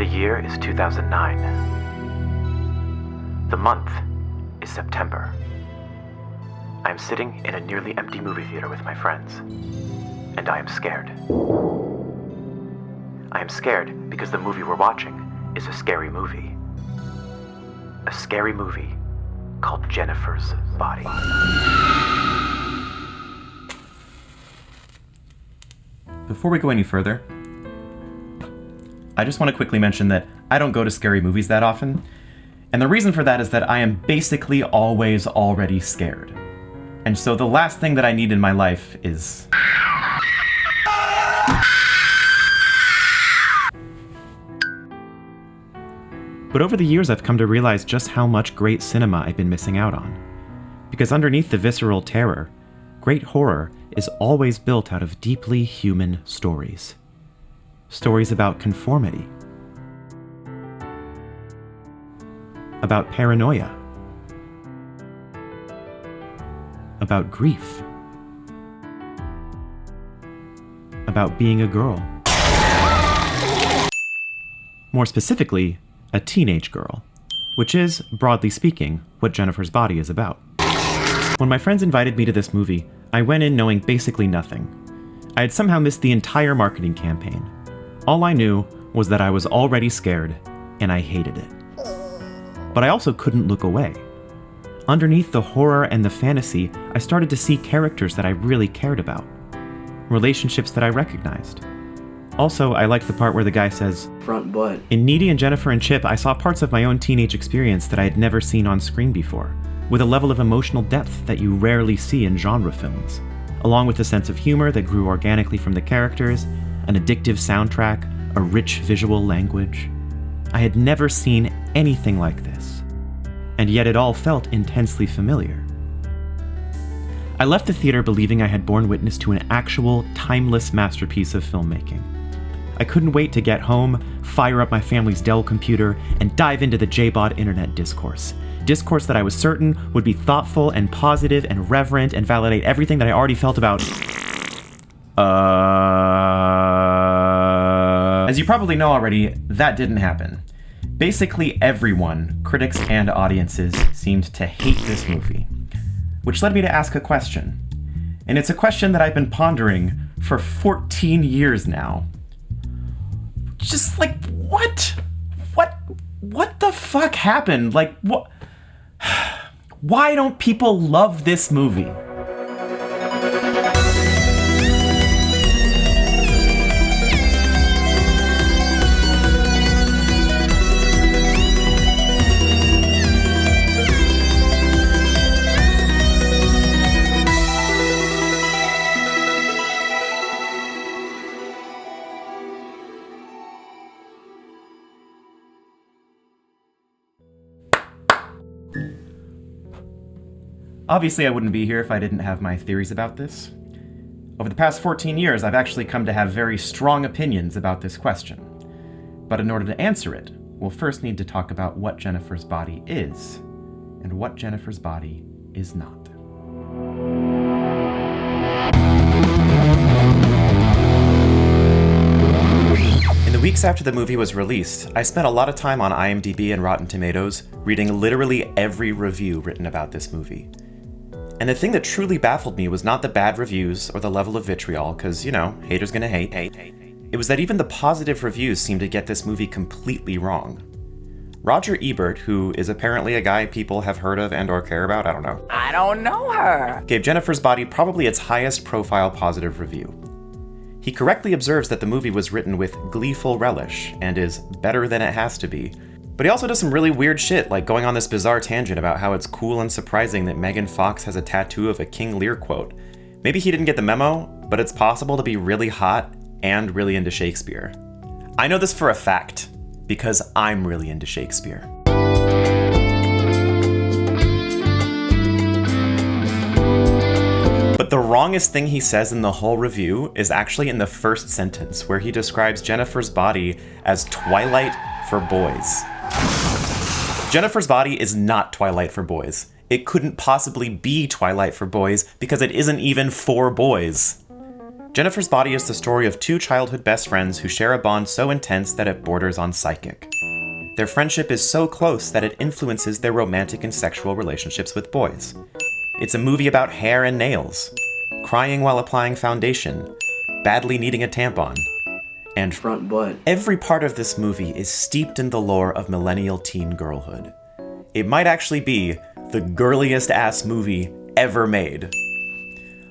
The year is 2009. The month is September. I am sitting in a nearly empty movie theater with my friends, and I am scared. I am scared because the movie we're watching is a scary movie. A scary movie called Jennifer's Body. Before we go any further, I just want to quickly mention that I don't go to scary movies that often, and the reason for that is that I am basically always already scared. And so the last thing that I need in my life is... But over the years, I've come to realize just how much great cinema I've been missing out on. Because underneath the visceral terror, great horror is always built out of deeply human stories. Stories about conformity, about paranoia, about grief, about being a girl. More specifically, a teenage girl, which is, broadly speaking, what Jennifer's Body is about. When my friends invited me to this movie, I went in knowing basically nothing. I had somehow missed the entire marketing campaign. All I knew was that I was already scared, and I hated it. But I also couldn't look away. Underneath the horror and the fantasy, I started to see characters that I really cared about. Relationships that I recognized. Also, I liked the part where the guy says, "Front butt." In Needy and Jennifer and Chip, I saw parts of my own teenage experience that I had never seen on screen before, with a level of emotional depth that you rarely see in genre films, along with a sense of humor that grew organically from the characters, an addictive soundtrack, a rich visual language. I had never seen anything like this, and yet it all felt intensely familiar. I left the theater believing I had borne witness to an actual, timeless masterpiece of filmmaking. I couldn't wait to get home, fire up my family's Dell computer, and dive into the J-bod internet discourse. Discourse that I was certain would be thoughtful and positive and reverent and validate everything that I already felt about... As you probably know already, that didn't happen. Basically everyone, critics and audiences, seemed to hate this movie. Which led me to ask a question. And it's a question that I've been pondering for 14 years now. Just like, what the fuck happened? Like, what? Why don't people love this movie? Obviously, I wouldn't be here if I didn't have my theories about this. Over the past 14 years, I've actually come to have very strong opinions about this question. But in order to answer it, we'll first need to talk about what Jennifer's Body is, and what Jennifer's Body is not. In the weeks after the movie was released, I spent a lot of time on IMDb and Rotten Tomatoes, reading literally every review written about this movie. And the thing that truly baffled me was not the bad reviews or the level of vitriol, because, you know, haters gonna hate. It was that even the positive reviews seemed to get this movie completely wrong. Roger Ebert, who is apparently a guy people have heard of and or care about, I don't know her, gave Jennifer's Body probably its highest profile positive review. He correctly observes that the movie was written with gleeful relish and is better than it has to be. But he also does some really weird shit, like going on this bizarre tangent about how it's cool and surprising that Megan Fox has a tattoo of a King Lear quote. Maybe he didn't get the memo, but it's possible to be really hot and really into Shakespeare. I know this for a fact, because I'm really into Shakespeare. But the wrongest thing he says in the whole review is actually in the first sentence, where he describes Jennifer's Body as Twilight for boys. Jennifer's Body is not Twilight for boys. It couldn't possibly be Twilight for boys because it isn't even for boys. Jennifer's Body is the story of two childhood best friends who share a bond so intense that it borders on psychic. Their friendship is so close that it influences their romantic and sexual relationships with boys. It's a movie about hair and nails, crying while applying foundation, badly needing a tampon, and front butt. Every part of this movie is steeped in the lore of millennial teen girlhood. It might actually be the girliest ass movie ever made.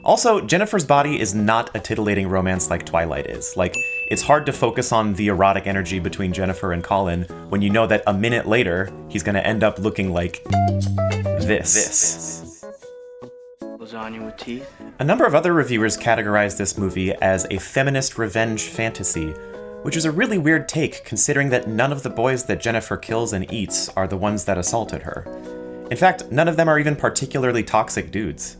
Also, Jennifer's Body is not a titillating romance like Twilight is. Like, it's hard to focus on the erotic energy between Jennifer and Colin when you know that a minute later, he's gonna end up looking like this. Lasagna with teeth? A number of other reviewers categorized this movie as a feminist revenge fantasy, which is a really weird take considering that none of the boys that Jennifer kills and eats are the ones that assaulted her. In fact, none of them are even particularly toxic dudes.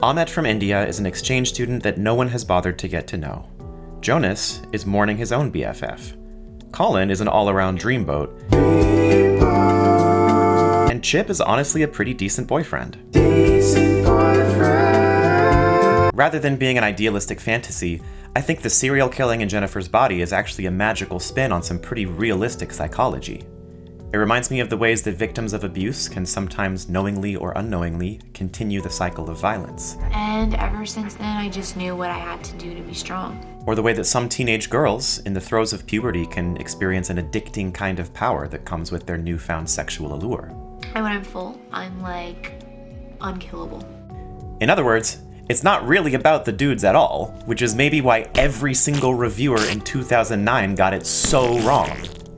Ahmet from India is an exchange student that no one has bothered to get to know. Jonas is mourning his own BFF. Colin is an all-around dreamboat. And Chip is honestly a pretty decent boyfriend. Rather than being an idealistic fantasy, I think the serial killing in Jennifer's Body is actually a magical spin on some pretty realistic psychology. It reminds me of the ways that victims of abuse can sometimes knowingly or unknowingly continue the cycle of violence. And ever since then, I just knew what I had to do to be strong. Or the way that some teenage girls, in the throes of puberty, can experience an addicting kind of power that comes with their newfound sexual allure. And when I'm full, I'm like unkillable. In other words, it's not really about the dudes at all, which is maybe why every single reviewer in 2009 got it so wrong.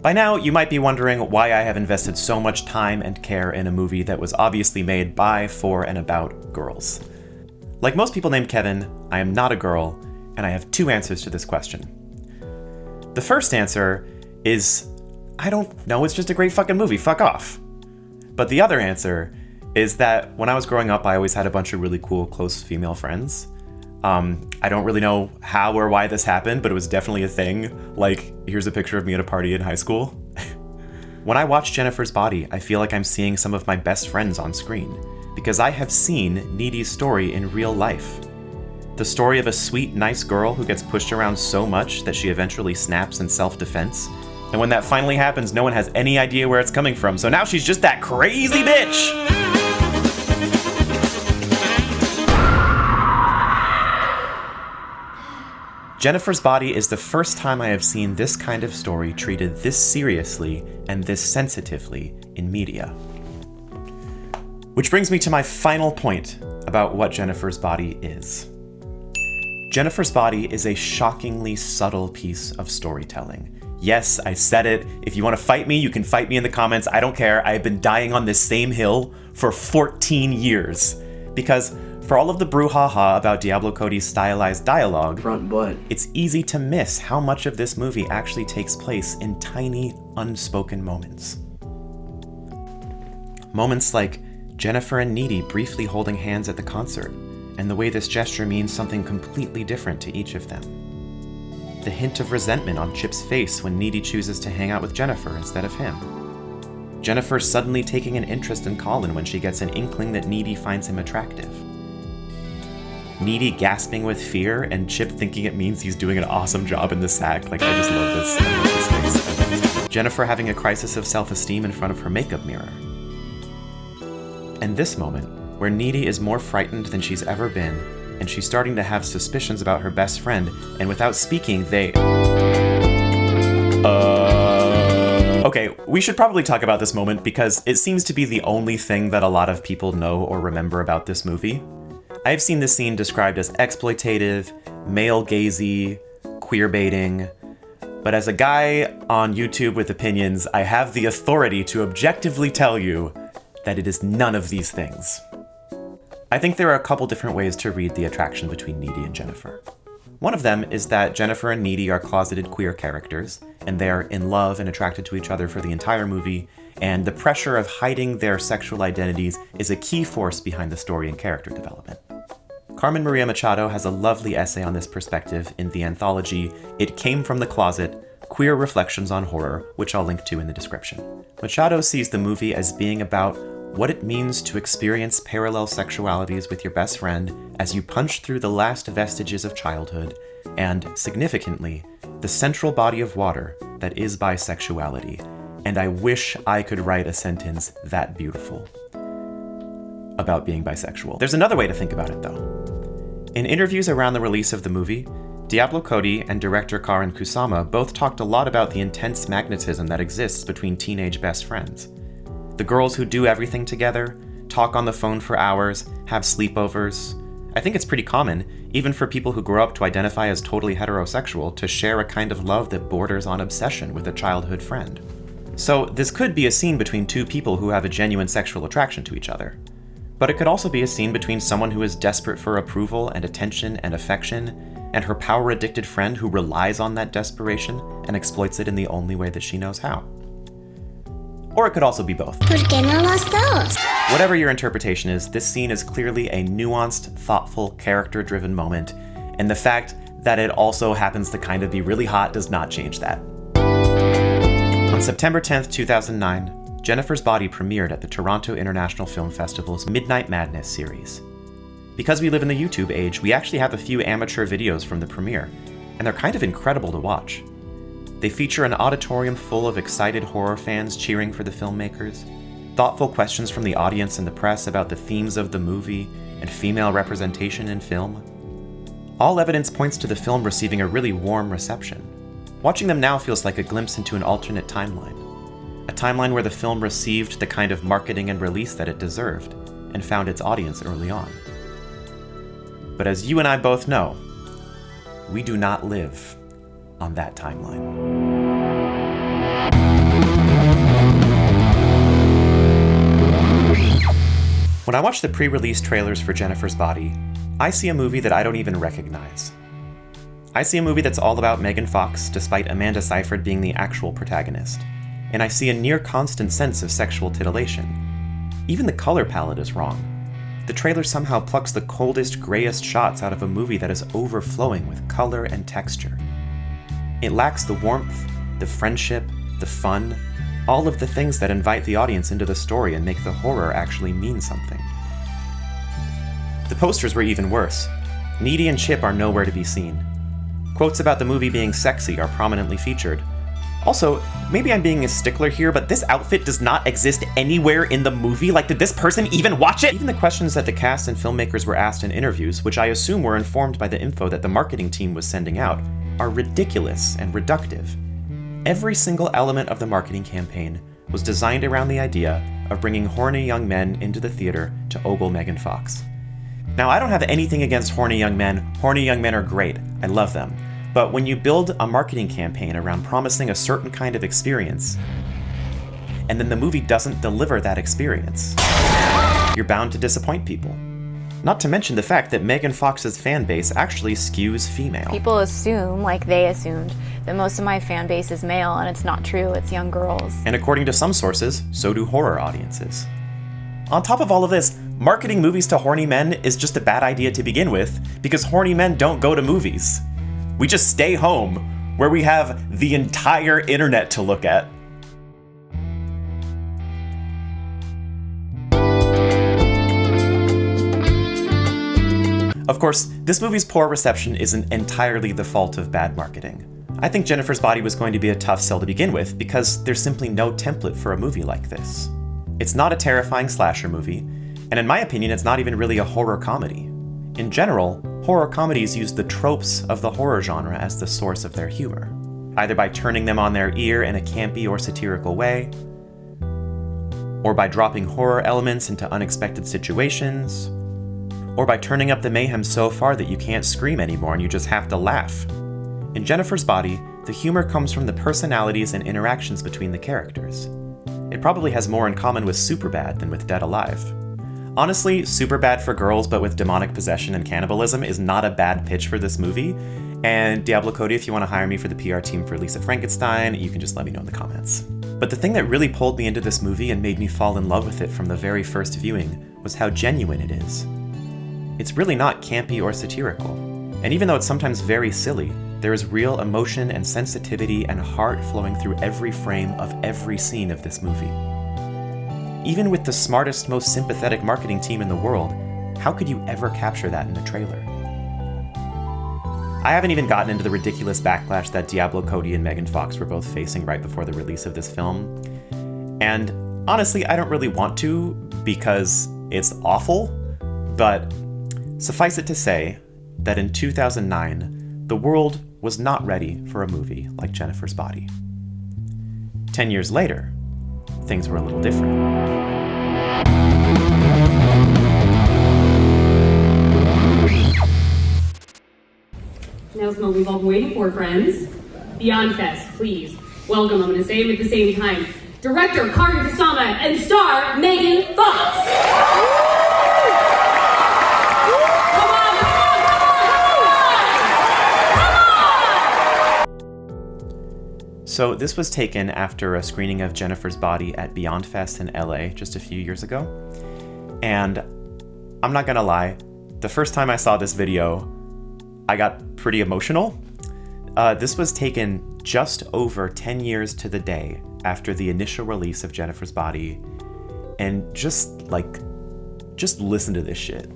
By now, you might be wondering why I have invested so much time and care in a movie that was obviously made by, for, and about girls. Like most people named Kevin, I am not a girl, and I have two answers to this question. The first answer is, I don't know, it's just a great fucking movie, fuck off. But the other answer is that when I was growing up, I always had a bunch of really cool, close female friends. I don't really know how or why this happened, but it was definitely a thing. Like, here's a picture of me at a party in high school. When I watch Jennifer's Body, I feel like I'm seeing some of my best friends on screen, because I have seen Needy's story in real life. The story of a sweet, nice girl who gets pushed around so much that she eventually snaps in self-defense. And when that finally happens, no one has any idea where it's coming from, so now she's just that crazy bitch! Jennifer's Body is the first time I have seen this kind of story treated this seriously and this sensitively in media. Which brings me to my final point about what Jennifer's Body is. Jennifer's Body is a shockingly subtle piece of storytelling. Yes, I said it. If you want to fight me, you can fight me in the comments. I don't care. I have been dying on this same hill for 14 years. Because for all of the brouhaha about Diablo Cody's stylized dialogue, front butt, it's easy to miss how much of this movie actually takes place in tiny, unspoken moments. Moments like Jennifer and Needy briefly holding hands at the concert, and the way this gesture means something completely different to each of them. The hint of resentment on Chip's face when Needy chooses to hang out with Jennifer instead of him. Jennifer suddenly taking an interest in Colin when she gets an inkling that Needy finds him attractive. Needy gasping with fear and Chip thinking it means he's doing an awesome job in the sack. Like, I just love this. I love this face. Jennifer having a crisis of self-esteem in front of her makeup mirror. And this moment, where Needy is more frightened than she's ever been, and she's starting to have suspicions about her best friend, and without speaking, they... Okay, we should probably talk about this moment because it seems to be the only thing that a lot of people know or remember about this movie. I've seen this scene described as exploitative, male-gazy, queer-baiting, but as a guy on YouTube with opinions, I have the authority to objectively tell you that it is none of these things. I think there are a couple different ways to read the attraction between Needy and Jennifer. One of them is that Jennifer and Needy are closeted queer characters, and they are in love and attracted to each other for the entire movie, and the pressure of hiding their sexual identities is a key force behind the story and character development. Carmen Maria Machado has a lovely essay on this perspective in the anthology It Came from the Closet, Queer Reflections on Horror, which I'll link to in the description. Machado sees the movie as being about what it means to experience parallel sexualities with your best friend as you punch through the last vestiges of childhood, and, significantly, the central body of water that is bisexuality. And I wish I could write a sentence that beautiful about being bisexual. There's another way to think about it, though. In interviews around the release of the movie, Diablo Cody and director Karyn Kusama both talked a lot about the intense magnetism that exists between teenage best friends. The girls who do everything together, talk on the phone for hours, have sleepovers. I think it's pretty common, even for people who grow up to identify as totally heterosexual, to share a kind of love that borders on obsession with a childhood friend. So this could be a scene between two people who have a genuine sexual attraction to each other. But it could also be a scene between someone who is desperate for approval and attention and affection, and her power-addicted friend who relies on that desperation and exploits it in the only way that she knows how. Or it could also be both. ¿Por qué no los dos? Whatever your interpretation is, this scene is clearly a nuanced, thoughtful, character-driven moment, and the fact that it also happens to kind of be really hot does not change that. On September 10th, 2009, Jennifer's Body premiered at the Toronto International Film Festival's Midnight Madness series. Because we live in the YouTube age, we actually have a few amateur videos from the premiere, and they're kind of incredible to watch. They feature an auditorium full of excited horror fans cheering for the filmmakers, thoughtful questions from the audience and the press about the themes of the movie and female representation in film. All evidence points to the film receiving a really warm reception. Watching them now feels like a glimpse into an alternate timeline. A timeline where the film received the kind of marketing and release that it deserved, and found its audience early on. But as you and I both know, we do not live on that timeline. When I watch the pre-release trailers for Jennifer's Body, I see a movie that I don't even recognize. I see a movie that's all about Megan Fox, despite Amanda Seyfried being the actual protagonist. And I see a near constant sense of sexual titillation. Even the color palette is wrong. The trailer somehow plucks the coldest, grayest shots out of a movie that is overflowing with color and texture. It lacks the warmth, the friendship, the fun, all of the things that invite the audience into the story and make the horror actually mean something. The posters were even worse. Needy and Chip are nowhere to be seen. Quotes about the movie being sexy are prominently featured. Also, maybe I'm being a stickler here, but this outfit does not exist anywhere in the movie. Like, did this person even watch it? Even the questions that the cast and filmmakers were asked in interviews, which I assume were informed by the info that the marketing team was sending out, are ridiculous and reductive. Every single element of the marketing campaign was designed around the idea of bringing horny young men into the theater to ogle Megan Fox. Now, I don't have anything against horny young men. Horny young men are great. I love them. But when you build a marketing campaign around promising a certain kind of experience, and then the movie doesn't deliver that experience, you're bound to disappoint people. Not to mention the fact that Megan Fox's fan base actually skews female. People assume, like they assumed, that most of my fan base is male, and it's not true, it's young girls. And according to some sources, so do horror audiences. On top of all of this, marketing movies to horny men is just a bad idea to begin with, because horny men don't go to movies. We just stay home, where we have the entire internet to look at. Of course, this movie's poor reception isn't entirely the fault of bad marketing. I think Jennifer's Body was going to be a tough sell to begin with, because there's simply no template for a movie like this. It's not a terrifying slasher movie, and in my opinion, it's not even really a horror comedy. In general, horror comedies use the tropes of the horror genre as the source of their humor, either by turning them on their ear in a campy or satirical way, or by dropping horror elements into unexpected situations, or by turning up the mayhem so far that you can't scream anymore and you just have to laugh. In Jennifer's Body, the humor comes from the personalities and interactions between the characters. It probably has more in common with Superbad than with Dead Alive. Honestly, Superbad for girls but with demonic possession and cannibalism is not a bad pitch for this movie, and Diablo Cody, if you want to hire me for the PR team for Lisa Frankenstein, you can just let me know in the comments. But the thing that really pulled me into this movie and made me fall in love with it from the very first viewing was how genuine it is. It's really not campy or satirical, and even though it's sometimes very silly, there is real emotion and sensitivity and heart flowing through every frame of every scene of this movie. even with the smartest, most sympathetic marketing team in the world, how could you ever capture that in a trailer? I haven't even gotten into the ridiculous backlash that Diablo Cody and Megan Fox were both facing right before the release of this film. And honestly, I don't really want to because it's awful, but suffice it to say that in 2009, the world was not ready for a movie like Jennifer's Body. 10 years later, things were a little different. Now's the moment we've all been waiting for, friends. Beyond Fest, please. Welcome, I'm going to say them at the same time. Director Karyn Kusama and star Megan Fox. So this was taken after a screening of Jennifer's Body at Beyond Fest in LA just a few years ago. And I'm not gonna lie, the first time I saw this video, I got pretty emotional. This was taken just over 10 years to the day after the initial release of Jennifer's Body. And just listen to this shit.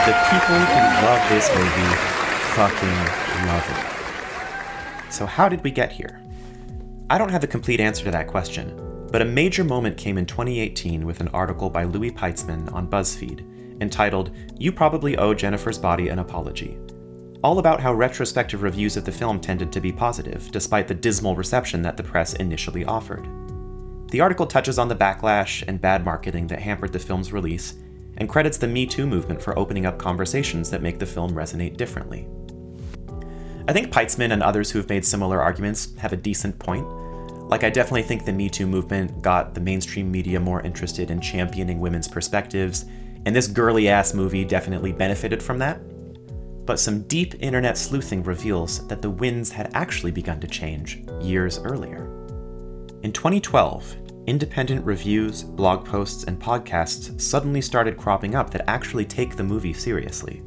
The people who love this movie fucking love it. So how did we get here? I don't have a complete answer to that question, but a major moment came in 2018 with an article by Louis Peitzman on BuzzFeed entitled, "You Probably Owe Jennifer's Body an Apology," all about how retrospective reviews of the film tended to be positive, despite the dismal reception that the press initially offered. The article touches on the backlash and bad marketing that hampered the film's release, and credits the Me Too movement for opening up conversations that make the film resonate differently. I think Peitzman and others who have made similar arguments have a decent point. Like, I definitely think the Me Too movement got the mainstream media more interested in championing women's perspectives, and this girly-ass movie definitely benefited from that. But some deep internet sleuthing reveals that the winds had actually begun to change years earlier. In 2012, independent reviews, blog posts, and podcasts suddenly started cropping up that actually take the movie seriously.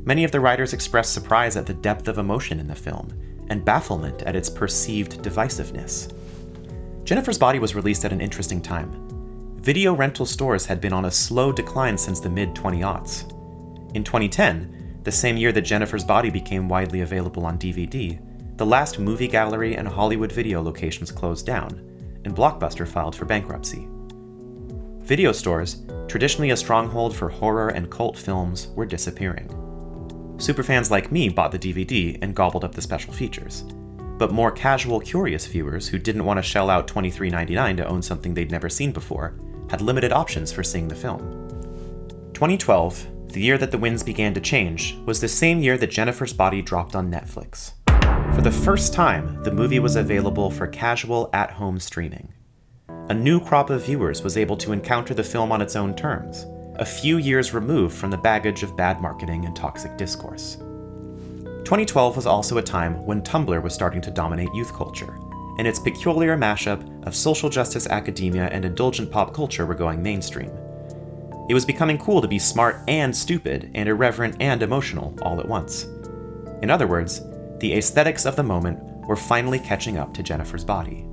Many of the writers expressed surprise at the depth of emotion in the film, and bafflement at its perceived divisiveness. Jennifer's Body was released at an interesting time. Video rental stores had been on a slow decline since the mid-2000s. In 2010, the same year that Jennifer's Body became widely available on DVD, the last movie gallery and Hollywood video locations closed down, and Blockbuster filed for bankruptcy. Video stores, traditionally a stronghold for horror and cult films, were disappearing. Superfans like me bought the DVD and gobbled up the special features. But more casual, curious viewers who didn't want to shell out $23.99 to own something they'd never seen before had limited options for seeing the film. 2012, the year that the winds began to change, was the same year that Jennifer's Body dropped on Netflix. For the first time, the movie was available for casual, at-home streaming. A new crop of viewers was able to encounter the film on its own terms, a few years removed from the baggage of bad marketing and toxic discourse. 2012 was also a time when Tumblr was starting to dominate youth culture, and its peculiar mashup of social justice academia and indulgent pop culture were going mainstream. It was becoming cool to be smart and stupid, and irreverent and emotional all at once. In other words, the aesthetics of the moment were finally catching up to Jennifer's Body.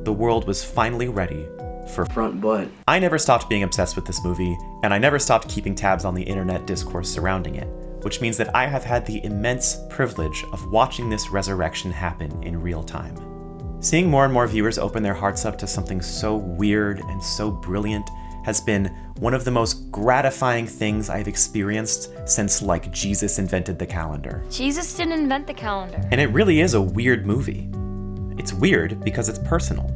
The world was finally ready for Front butt. I never stopped being obsessed with this movie, and I never stopped keeping tabs on the internet discourse surrounding it, which means that I have had the immense privilege of watching this resurrection happen in real time. Seeing more and more viewers open their hearts up to something so weird and so brilliant has been one of the most gratifying things I've experienced since, Jesus invented the calendar. Jesus didn't invent the calendar. And it really is a weird movie. It's weird because it's personal.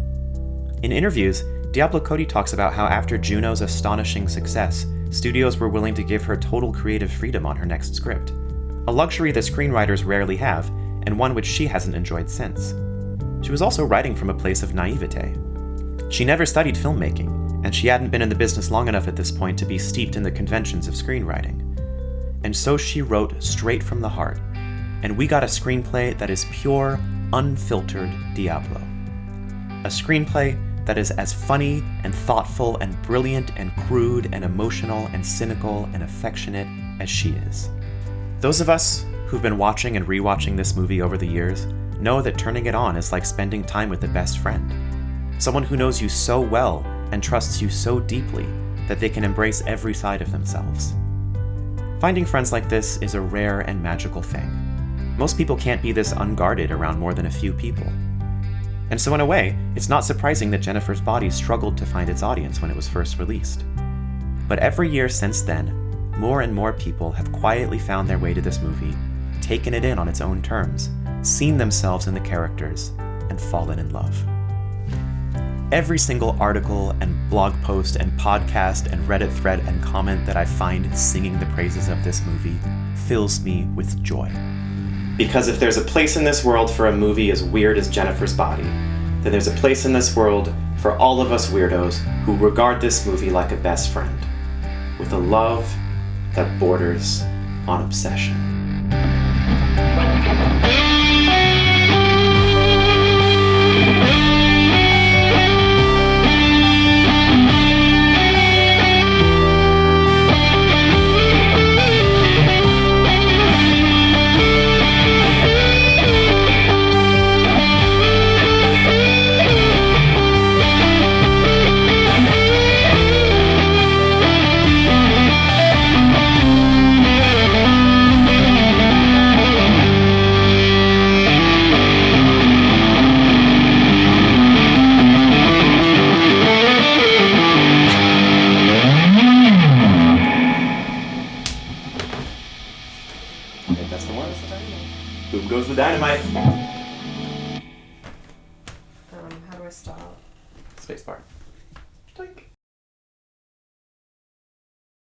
In interviews, Diablo Cody talks about how after Juno's astonishing success, studios were willing to give her total creative freedom on her next script, a luxury that screenwriters rarely have, and one which she hasn't enjoyed since. She was also writing from a place of naivete. She never studied filmmaking, and she hadn't been in the business long enough at this point to be steeped in the conventions of screenwriting. And so she wrote straight from the heart, and we got a screenplay that is pure, unfiltered Diablo. A screenplay that is as funny and thoughtful and brilliant and crude and emotional and cynical and affectionate as she is. Those of us who've been watching and rewatching this movie over the years know that turning it on is like spending time with a best friend. Someone who knows you so well and trusts you so deeply that they can embrace every side of themselves. Finding friends like this is a rare and magical thing. Most people can't be this unguarded around more than a few people. And so in a way, it's not surprising that Jennifer's Body struggled to find its audience when it was first released. But every year since then, more and more people have quietly found their way to this movie, taken it in on its own terms, seen themselves in the characters, and fallen in love. Every single article and blog post and podcast and Reddit thread and comment that I find singing the praises of this movie fills me with joy. Because if there's a place in this world for a movie as weird as Jennifer's Body, then there's a place in this world for all of us weirdos who regard this movie like a best friend, with a love that borders on obsession. Boom goes the dynamite.